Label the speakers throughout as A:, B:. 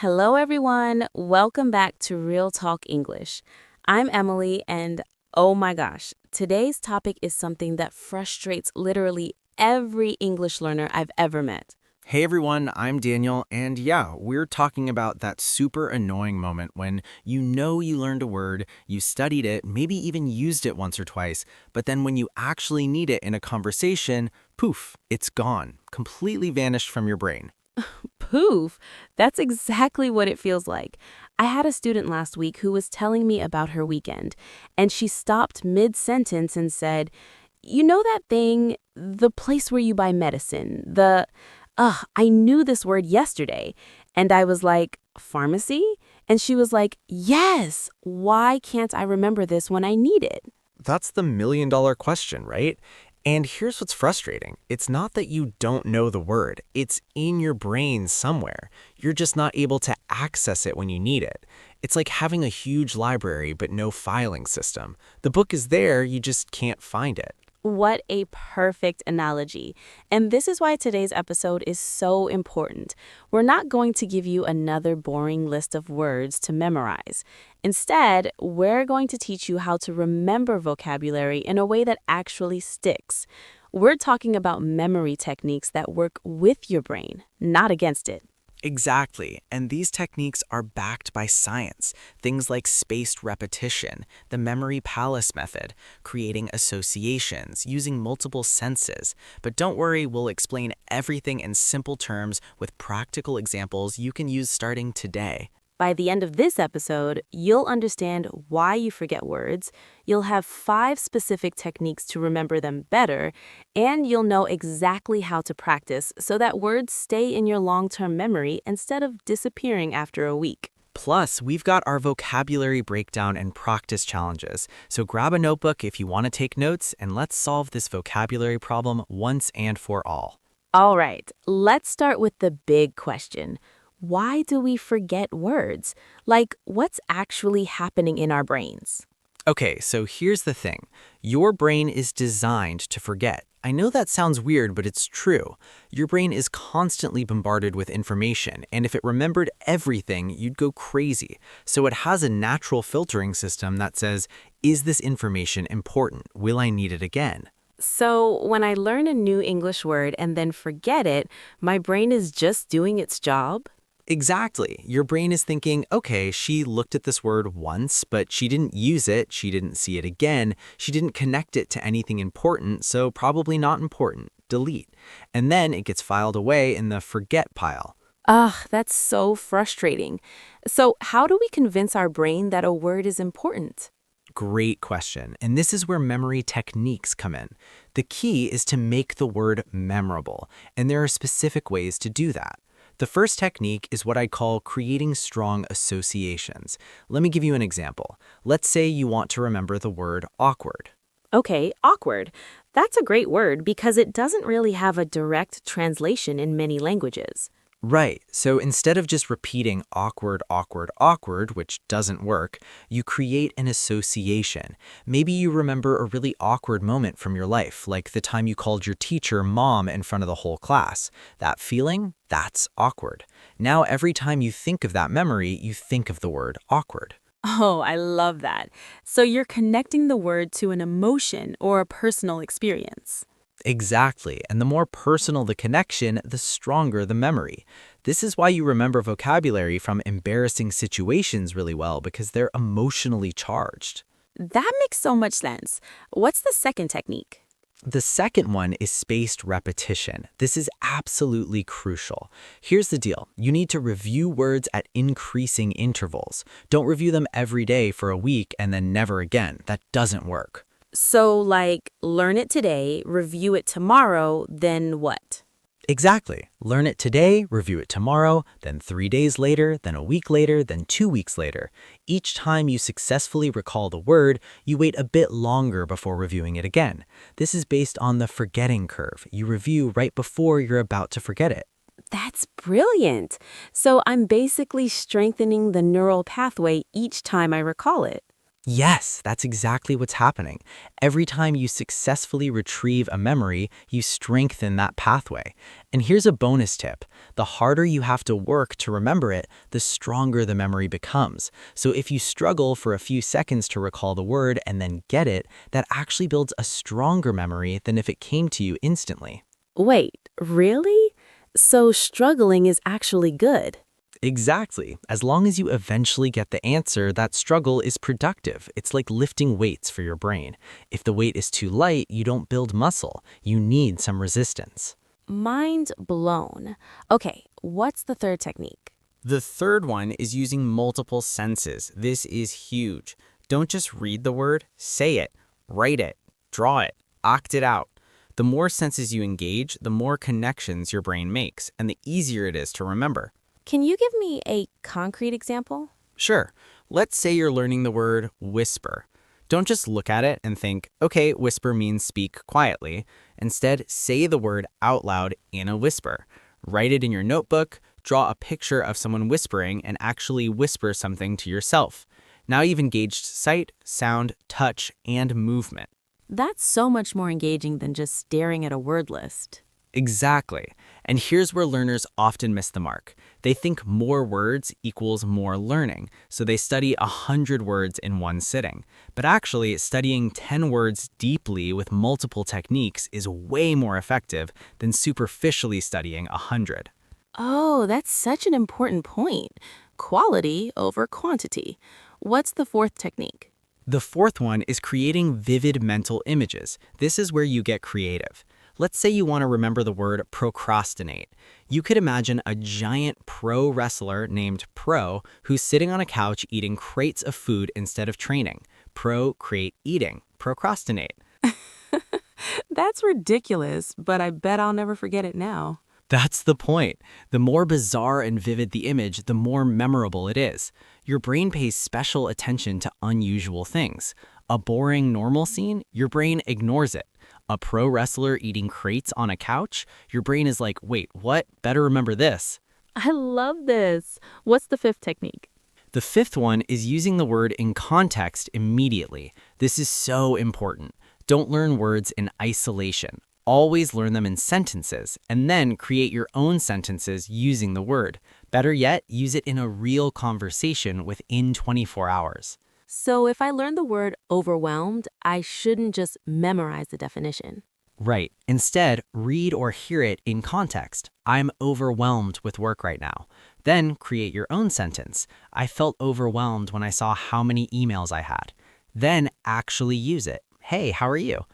A: Hello, everyone. Welcome back to Real Talk English. I'm Emily, and oh my gosh, today's topic is something that frustrates literally every English learner I've ever met.
B: Hey everyone, I'm Daniel, and yeah, we're talking about that super annoying moment when you know you learned a word, you studied it, maybe even used it once or twice, but then when you actually need it in a conversation, poof, it's gone, completely vanished from your brain.
A: Poof! That's exactly what it feels like. I had a student last week who was telling me about her weekend, and she stopped mid-sentence and said, "You know that thing, the place where you buy medicine, I knew this word yesterday." And I was like, "Pharmacy?" And she was like, "Yes, why can't I remember this when I need it?"
B: That's the million-dollar question, right? And here's what's frustrating. It's not that you don't know the word. It's in your brain somewhere. You're just not able to access it when you need it. It's like having a huge library but no filing system. The book is there, you just can't find it.
A: What a perfect analogy. And this is why today's episode is so important. We're not going to give you another boring list of words to memorize. Instead, we're going to teach you how to remember vocabulary in a way that actually sticks. We're talking about memory techniques that work with your brain, not against it.
B: Exactly, and these techniques are backed by science. Things like spaced repetition, the memory palace method, creating associations, using multiple senses. But don't worry, we'll explain everything in simple terms with practical examples you can use starting today.
A: By the end of this episode, you'll understand why you forget words, you'll have 5 specific techniques to remember them better, and you'll know exactly how to practice so that words stay in your long-term memory instead of disappearing after a week.
B: Plus, we've got our vocabulary breakdown and practice challenges. So grab a notebook if you want to take notes, and let's solve this vocabulary problem once and for all.
A: All right, let's start with the big question. Why do we forget words? Like, what's actually happening in our brains?
B: Okay, so here's the thing. Your brain is designed to forget. I know that sounds weird, but it's true. Your brain is constantly bombarded with information, and if it remembered everything, you'd go crazy. So it has a natural filtering system that says, is this information important? Will I need it again?
A: So, when I learn a new English word and then forget it, my brain is just doing its job?
B: Exactly. Your brain is thinking, okay, she looked at this word once, but she didn't use it, she didn't see it again, she didn't connect it to anything important, so probably not important. Delete. And then it gets filed away in the forget pile.
A: Ugh, that's so frustrating. So, how do we convince our brain that a word is important?
B: Great question. And this is where memory techniques come in. The key is to make the word memorable, and there are specific ways to do that. The first technique is what I call creating strong associations. Let me give you an example. Let's say you want to remember the word awkward.
A: Okay, awkward. That's a great word because it doesn't really have a direct translation in many languages.
B: Right, so instead of just repeating awkward, awkward, awkward, which doesn't work, you create an association. Maybe you remember a really awkward moment from your life, like the time you called your teacher mom in front of the whole class. That feeling, that's awkward. Now, every time you think of that memory, you think of the word awkward.
A: Oh, I love that. So, you're connecting the word to an emotion or a personal experience.
B: Exactly, and the more personal the connection, the stronger the memory. This is why you remember vocabulary from embarrassing situations really well, because they're emotionally charged.
A: That makes so much sense. What's the second technique?
B: The second one is spaced repetition. This is absolutely crucial. Here's the deal. You need to review words at increasing intervals. Don't review them every day for a week and then never again. That doesn't work.
A: So, like, learn it today, review it tomorrow, then what?
B: Exactly. Learn it today, review it tomorrow, then 3 days later, then a week later, then 2 weeks later. Each time you successfully recall the word, you wait a bit longer before reviewing it again. This is based on the forgetting curve. You review right before you're about to forget it.
A: That's brilliant. So, I'm basically strengthening the neural pathway each time I recall it.
B: Yes, that's exactly what's happening. Every time you successfully retrieve a memory, you strengthen that pathway. And here's a bonus tip. The harder you have to work to remember it, the stronger the memory becomes. So if you struggle for a few seconds to recall the word and then get it, that actually builds a stronger memory than if it came to you instantly.
A: Wait, really? So struggling is actually good.
B: Exactly. As long as you eventually get the answer, that struggle is productive. It's like lifting weights for your brain. If the weight is too light, you don't build muscle. You need some resistance.
A: Mind blown. Okay, what's the third technique?
C: The third one is using multiple senses. This is huge. Don't just read the word, say it, write it, draw it, act it out. The more senses you engage, the more connections your brain makes, and the easier it is to remember.
A: Can you give me a concrete example?
C: Sure, let's say you're learning the word whisper. Don't just look at it and think, okay, whisper means speak quietly. Instead, say the word out loud in a whisper. Write it in your notebook, draw a picture of someone whispering, and actually whisper something to yourself. Now you've engaged sight, sound, touch, and movement.
A: That's so much more engaging than just staring at a word list.
C: Exactly. And here's where learners often miss the mark. They think more words equals more learning, so they study 100 words in one sitting. But actually, studying 10 words deeply with multiple techniques is way more effective than superficially studying 100.
A: Oh, that's such an important point. Quality over quantity. What's the fourth technique?
C: The fourth one is creating vivid mental images. This is where you get creative. Let's say you want to remember the word procrastinate. You could imagine a giant pro wrestler named Pro who's sitting on a couch eating crates of food instead of training. Procreate eating. Procrastinate.
A: That's ridiculous, but I bet I'll never forget it now.
C: That's the point. The more bizarre and vivid the image, the more memorable it is. Your brain pays special attention to unusual things. A boring normal scene, your brain ignores it. A pro wrestler eating crates on a couch, your brain is like, wait, what? Better remember this.
A: I love this. What's the fifth technique?
C: The fifth one is using the word in context immediately. This is so important. Don't learn words in isolation. Always learn them in sentences, and then create your own sentences using the word. Better yet, use it in a real conversation within 24 hours.
A: So if I learn the word overwhelmed, I shouldn't just memorize the definition.
C: Right. Instead, read or hear it in context. I'm overwhelmed with work right now. Then create your own sentence. I felt overwhelmed when I saw how many emails I had. Then actually use it. Hey, how are you?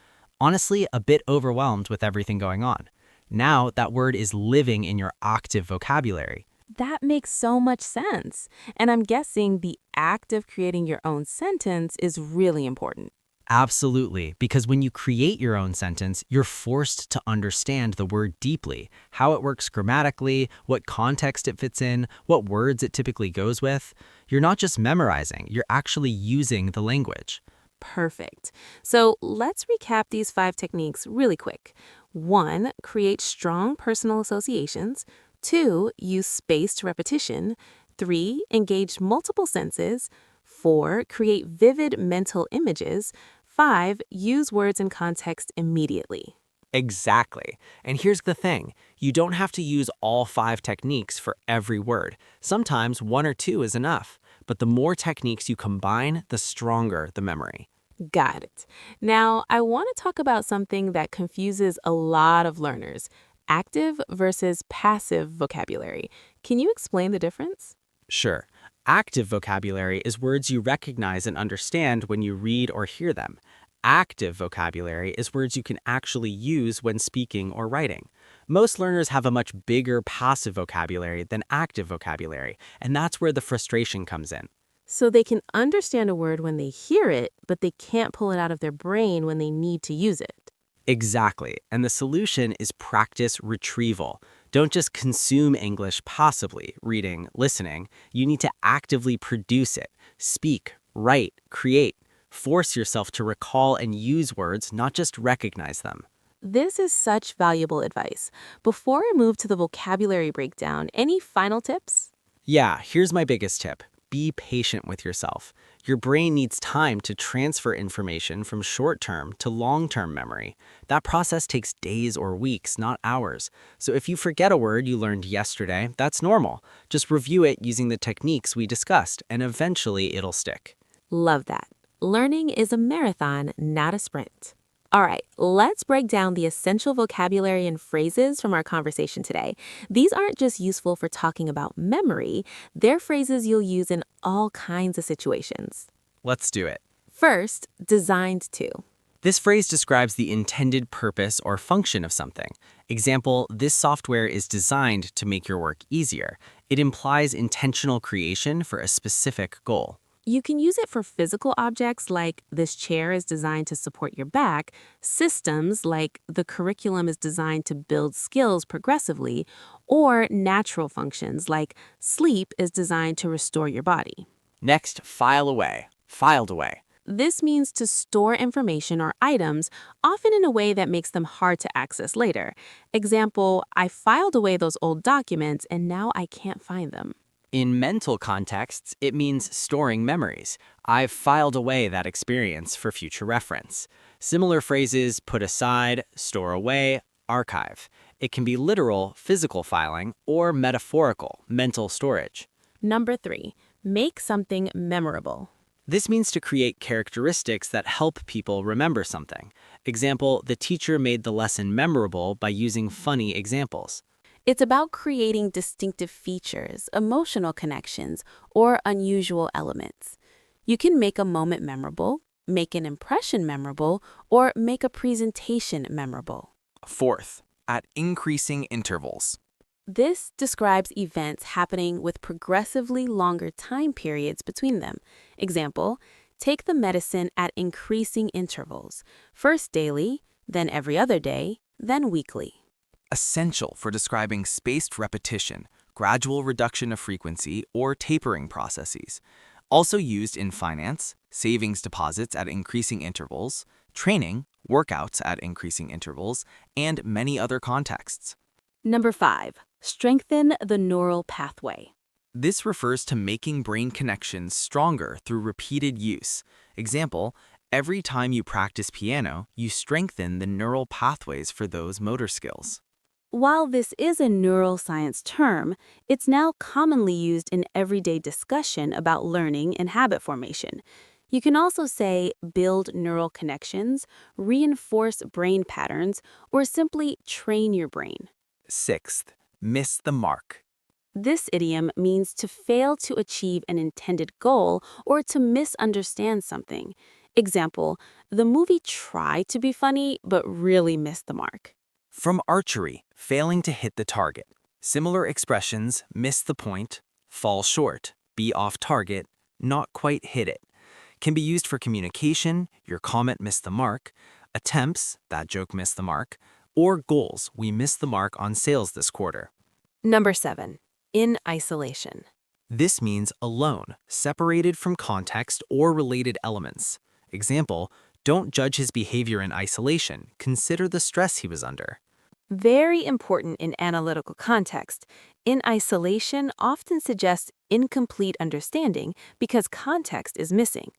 C: Honestly, a bit overwhelmed with everything going on. Now that word is living in your active vocabulary.
A: That makes so much sense. And I'm guessing the act of creating your own sentence is really important.
C: Absolutely, because when you create your own sentence, you're forced to understand the word deeply, how it works grammatically, what context it fits in, what words it typically goes with. You're not just memorizing, you're actually using the language.
A: Perfect. So let's recap these 5 techniques really quick. 1, create strong personal associations. 2, use spaced repetition. 3, engage multiple senses. 4, create vivid mental images. 5, use words in context immediately.
C: Exactly. And here's the thing. You don't have to use all 5 techniques for every word. Sometimes 1 or 2 is enough. But the more techniques you combine, the stronger the memory.
A: Got it. Now, I want to talk about something that confuses a lot of learners, active versus passive vocabulary. Can you explain the difference?
C: Sure. Active vocabulary is words you recognize and understand when you read or hear them. Active vocabulary is words you can actually use when speaking or writing. Most learners have a much bigger passive vocabulary than active vocabulary, and that's where the frustration comes in.
A: So they can understand a word when they hear it, but they can't pull it out of their brain when they need to use it.
C: Exactly. And the solution is practice retrieval. Don't just consume English passively, reading, listening. You need to actively produce it. Speak, write, create. Force yourself to recall and use words, not just recognize them.
A: This is such valuable advice. Before I move to the vocabulary breakdown, any final tips?
C: Yeah, here's my biggest tip. Be patient with yourself. Your brain needs time to transfer information from short-term to long-term memory. That process takes days or weeks, not hours. So if you forget a word you learned yesterday, that's normal. Just review it using the techniques we discussed, and eventually it'll stick.
A: Love that. Learning is a marathon, not a sprint. All right, let's break down the essential vocabulary and phrases from our conversation today. These aren't just useful for talking about memory, they're phrases you'll use in all kinds of situations.
C: Let's do it.
A: First, designed to.
C: This phrase describes the intended purpose or function of something. Example, this software is designed to make your work easier. It implies intentional creation for a specific goal.
A: You can use it for physical objects like this chair is designed to support your back, systems like the curriculum is designed to build skills progressively, or natural functions like sleep is designed to restore your body.
C: Next, file away. Filed away.
A: This means to store information or items, often in a way that makes them hard to access later. Example, I filed away those old documents and now I can't find them.
C: In mental contexts, it means storing memories. I've filed away that experience for future reference. Similar phrases put aside, store away, archive. It can be literal, physical filing, or metaphorical, mental storage.
A: Number 3, make something memorable.
C: This means to create characteristics that help people remember something. Example, the teacher made the lesson memorable by using funny examples.
A: It's about creating distinctive features, emotional connections, or unusual elements. You can make a moment memorable, make an impression memorable, or make a presentation memorable.
D: Fourth, at increasing intervals.
A: This describes events happening with progressively longer time periods between them. Example, take the medicine at increasing intervals, first daily, then every other day, then weekly.
D: Essential for describing spaced repetition, gradual reduction of frequency, or tapering processes. Also used in finance, savings deposits at increasing intervals, training, workouts at increasing intervals, and many other contexts.
A: Number 5, strengthen the neural pathway.
D: This refers to making brain connections stronger through repeated use. Example, every time you practice piano, you strengthen the neural pathways for those motor skills.
A: While this is a neuroscience term, it's now commonly used in everyday discussion about learning and habit formation. You can also say build neural connections, reinforce brain patterns, or simply train your brain.
D: Sixth, miss the mark.
A: This idiom means to fail to achieve an intended goal or to misunderstand something. Example, the movie tried to be funny but really missed the mark.
D: From archery, failing to hit the target. Similar expressions, miss the point, fall short, be off target, not quite hit it, can be used for communication, your comment missed the mark, attempts, that joke missed the mark, or goals, we missed the mark on sales this quarter.
A: Number 7, in isolation.
D: This means alone, separated from context or related elements. Example, don't judge his behavior in isolation, consider the stress he was under.
A: Very important in analytical context. In isolation often suggests incomplete understanding because context is missing.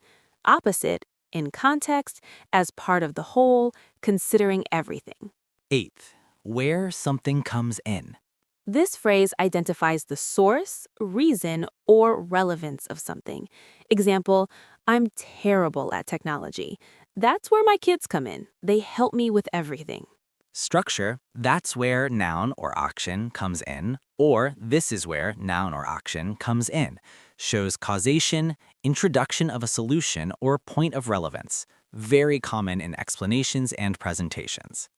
A: Opposite, in context, as part of the whole, considering everything.
D: Eighth, where something comes in.
A: This phrase identifies the source, reason, or relevance of something. Example, I'm terrible at technology. That's where my kids come in. They help me with everything.
D: Structure, that's where noun or action comes in, or this is where noun or action comes in, shows causation, introduction of a solution, or point of relevance. Very common in explanations and presentations.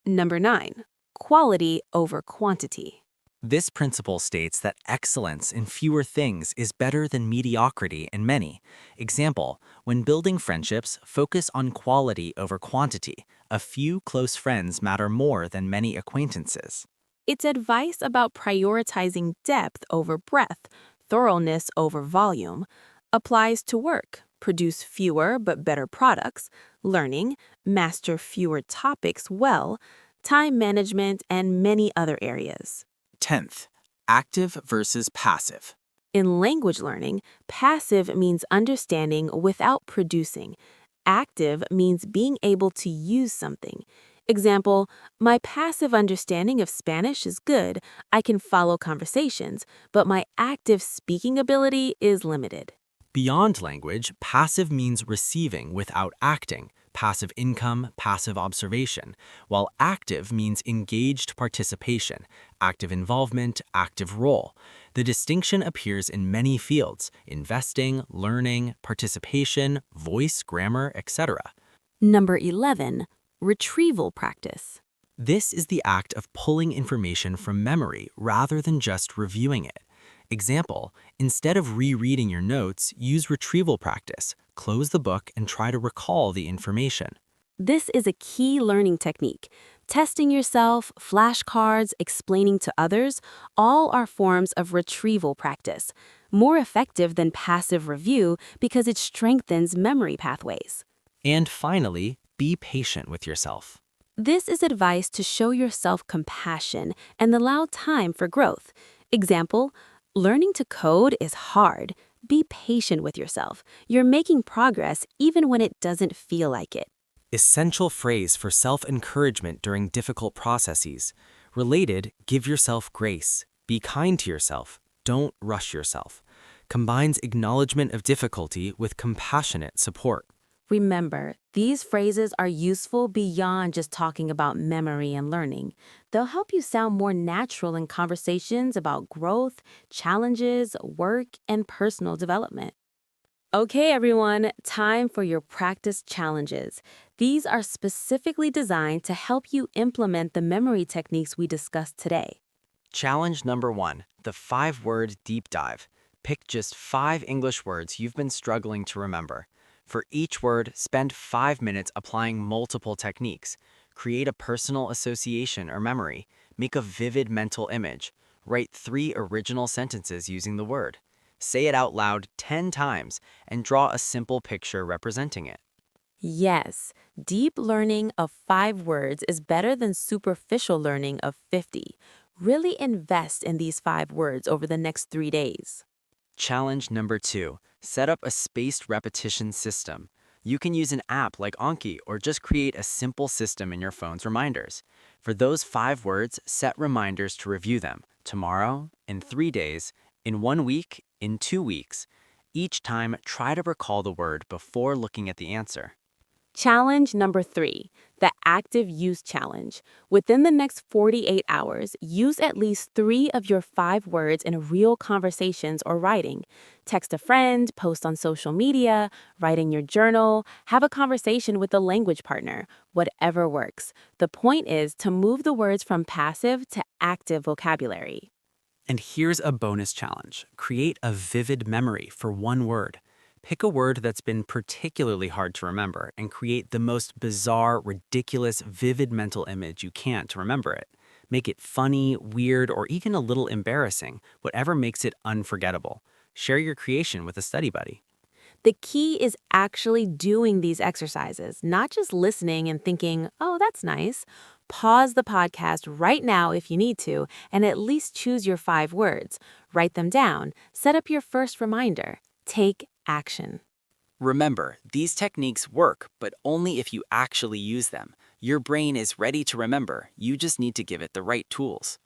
A: Number 9, quality over quantity.
D: This principle states that excellence in fewer things is better than mediocrity in many. Example, when building friendships, focus on quality over quantity. A few close friends matter more than many acquaintances.
A: It's advice about prioritizing depth over breadth, thoroughness over volume. Applies to work, produce fewer but better products, learning, master fewer topics well, time management, and many other areas.
D: 10th, active versus passive.
A: In language learning, passive means understanding without producing. Active means being able to use something. Example, my passive understanding of Spanish is good. I can follow conversations, but my active speaking ability is limited.
D: Beyond language, passive means receiving without acting, passive income, passive observation, while active means engaged participation, active involvement, active role. The distinction appears in many fields: investing, learning, participation, voice, grammar, etc.
A: Number 11, retrieval practice.
D: This is the act of pulling information from memory rather than just reviewing it. Example, instead of rereading your notes, use retrieval practice. Close the book and try to recall the information.
A: This is a key learning technique. Testing yourself, flashcards, explaining to others, all are forms of retrieval practice, more effective than passive review because it strengthens memory pathways.
D: And finally, be patient with yourself.
A: This is advice to show yourself compassion and allow time for growth. Example, learning to code is hard. Be patient with yourself. You're making progress even when it doesn't feel like it.
D: Essential phrase for self-encouragement during difficult processes. Related, give yourself grace. Be kind to yourself. Don't rush yourself. Combines acknowledgement of difficulty with compassionate support.
A: Remember, these phrases are useful beyond just talking about memory and learning. They'll help you sound more natural in conversations about growth, challenges, work, and personal development. Okay, everyone, time for your practice challenges. These are specifically designed to help you implement the memory techniques we discussed today.
D: Challenge number 1, the 5-word deep dive. Pick just 5 English words you've been struggling to remember. For each word, spend 5 minutes applying multiple techniques. Create a personal association or memory. Make a vivid mental image. Write 3 original sentences using the word. Say it out loud 10 times and draw a simple picture representing it.
A: Yes, deep learning of 5 words is better than superficial learning of 50. Really invest in these 5 words over the next 3 days.
D: Challenge number 2, set up a spaced repetition system. You can use an app like Anki or just create a simple system in your phone's reminders. For those 5 words, set reminders to review them tomorrow, in 3 days, in 1 week, in 2 weeks. Each time, try to recall the word before looking at the answer.
A: Challenge number 3, the active use challenge. Within the next 48 hours, use at least 3 of your 5 words in real conversations or writing. Text a friend, post on social media, write in your journal, have a conversation with a language partner, whatever works. The point is to move the words from passive to active vocabulary.
D: And here's a bonus challenge. Create a vivid memory for 1 word. Pick a word that's been particularly hard to remember and create the most bizarre, ridiculous, vivid mental image you can to remember it. Make it funny, weird, or even a little embarrassing, whatever makes it unforgettable. Share your creation with a study buddy.
A: The key is actually doing these exercises, not just listening and thinking, oh, that's nice. Pause the podcast right now if you need to, and at least choose your 5 words. Write them down. Set up your first reminder. Take action.
D: Remember, these techniques work, but only if you actually use them. Your brain is ready to remember. You just need to give it the right tools.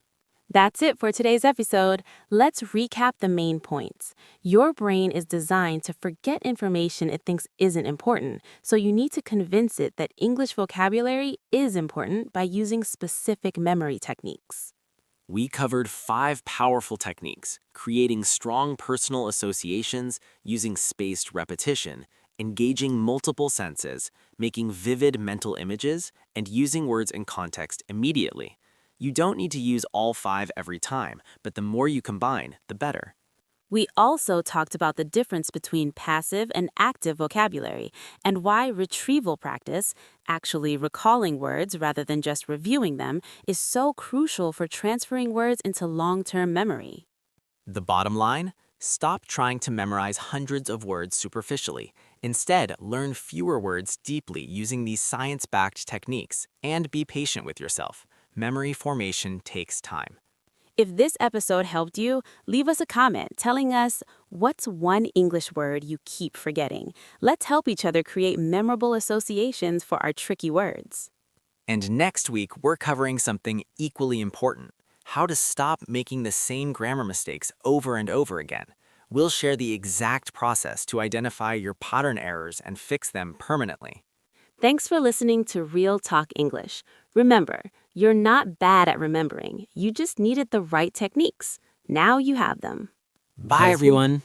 A: That's it for today's episode. Let's recap the main points. Your brain is designed to forget information it thinks isn't important, so you need to convince it that English vocabulary is important by using specific memory techniques.
D: We covered 5 powerful techniques: creating strong personal associations, using spaced repetition, engaging multiple senses, making vivid mental images, and using words in context immediately. You don't need to use all 5 every time, but the more you combine, the better.
A: We also talked about the difference between passive and active vocabulary and why retrieval practice, actually recalling words rather than just reviewing them, is so crucial for transferring words into long-term memory.
D: The bottom line? Stop trying to memorize hundreds of words superficially. Instead, learn fewer words deeply using these science-backed techniques, and be patient with yourself. Memory formation takes time.
A: If this episode helped you, leave us a comment telling us what's one English word you keep forgetting. Let's help each other create memorable associations for our tricky words.
D: And next week, we're covering something equally important: how to stop making the same grammar mistakes over and over again. We'll share the exact process to identify your pattern errors and fix them permanently.
A: Thanks for listening to Real Talk English. Remember, you're not bad at remembering. You just needed the right techniques. Now you have them.
D: Bye, everyone.